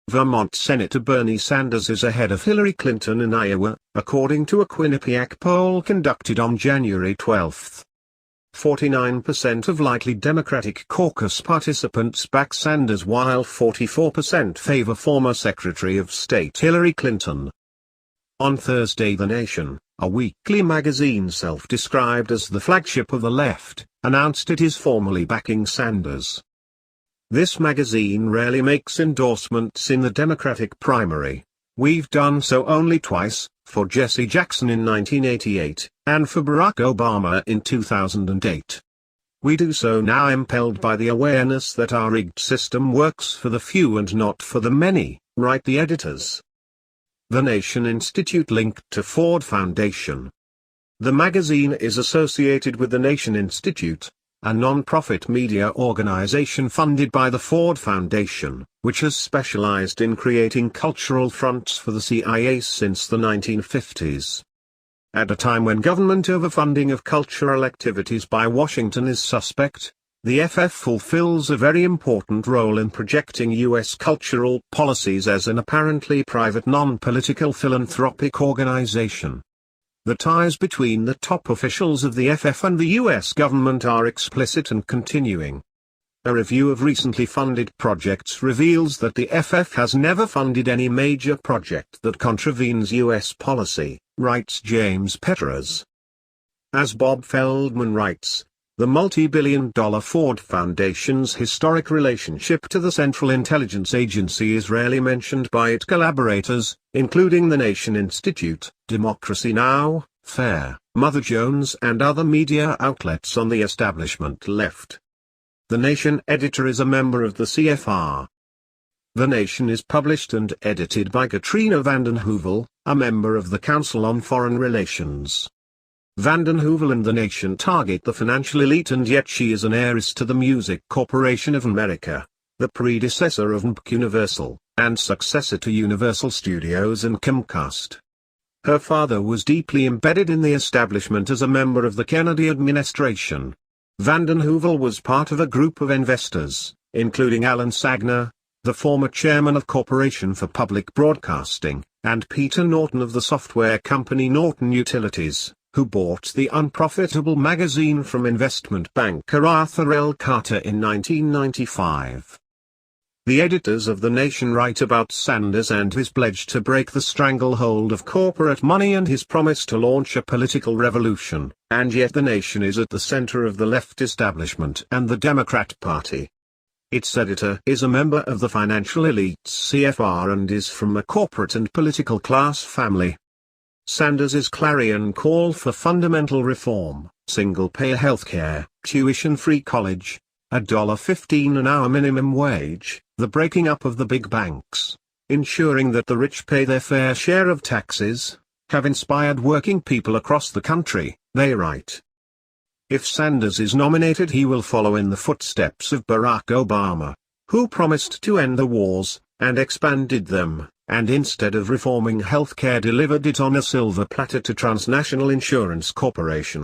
Vermont Senator Bernie Sanders is ahead of Hillary Clinton in Iowa, according to a Quinnipiac poll conducted on January 12. 49% of likely Democratic Caucus participants back Sanders while 44% favor former Secretary of State Hillary Clinton. On Thursday, The Nation, a weekly magazine self-described as the flagship of the left, announced it is formally backing Sanders. This magazine rarely makes endorsements in the Democratic primary. We've done so only twice, for Jesse Jackson in 1988, and for Barack Obama in 2008. We do so now impelled by the awareness that our rigged system works for the few and not for the many, write the editors. The Nation Institute linked to Ford Foundation. The magazine is associated with the Nation Institute, a non-profit media organization funded by the Ford Foundation, which has specialized in creating cultural fronts for the CIA since the 1950s. At a time when government overfunding of cultural activities by Washington is suspect, the FF fulfills a very important role in projecting U.S. cultural policies as an apparently private non-political philanthropic organization. The ties between the top officials of the FF and the U.S. government are explicit and continuing. A review of recently funded projects reveals that the FF has never funded any major project that contravenes U.S. policy, writes James Petras. As Bob Feldman writes, the multi-billion-dollar Ford Foundation's historic relationship to the Central Intelligence Agency is rarely mentioned by its collaborators, including the Nation Institute, Democracy Now!, FAIR, Mother Jones and other media outlets on the establishment left. The Nation editor is a member of the CFR. The Nation is published and edited by Katrina vanden Heuvel, a member of the Council on Foreign Relations. Vanden Heuvel and the Nation target the financial elite, and yet she is an heiress to the Music Corporation of America, the predecessor of Universal, and successor to Universal Studios and Comcast. Her father was deeply embedded in the establishment as a member of the Kennedy administration. Vanden Heuvel was part of a group of investors, including Alan Sagner, the former chairman of Corporation for Public Broadcasting, and Peter Norton of the software company Norton Utilities, who bought the unprofitable magazine from investment banker Arthur L. Carter in 1995. The editors of The Nation write about Sanders and his pledge to break the stranglehold of corporate money and his promise to launch a political revolution, and yet The Nation is at the center of the left establishment and the Democrat Party. Its editor is a member of the financial elite's CFR and is from a corporate and political class family. Sanders' clarion call for fundamental reform, single-payer healthcare, tuition-free college, $1.15 an hour minimum wage, the breaking up of the big banks, ensuring that the rich pay their fair share of taxes, have inspired working people across the country, they write. If Sanders is nominated, he will follow in the footsteps of Barack Obama, who promised to end the wars, and expanded them, and instead of reforming healthcare delivered it on a silver platter to transnational insurance corporations.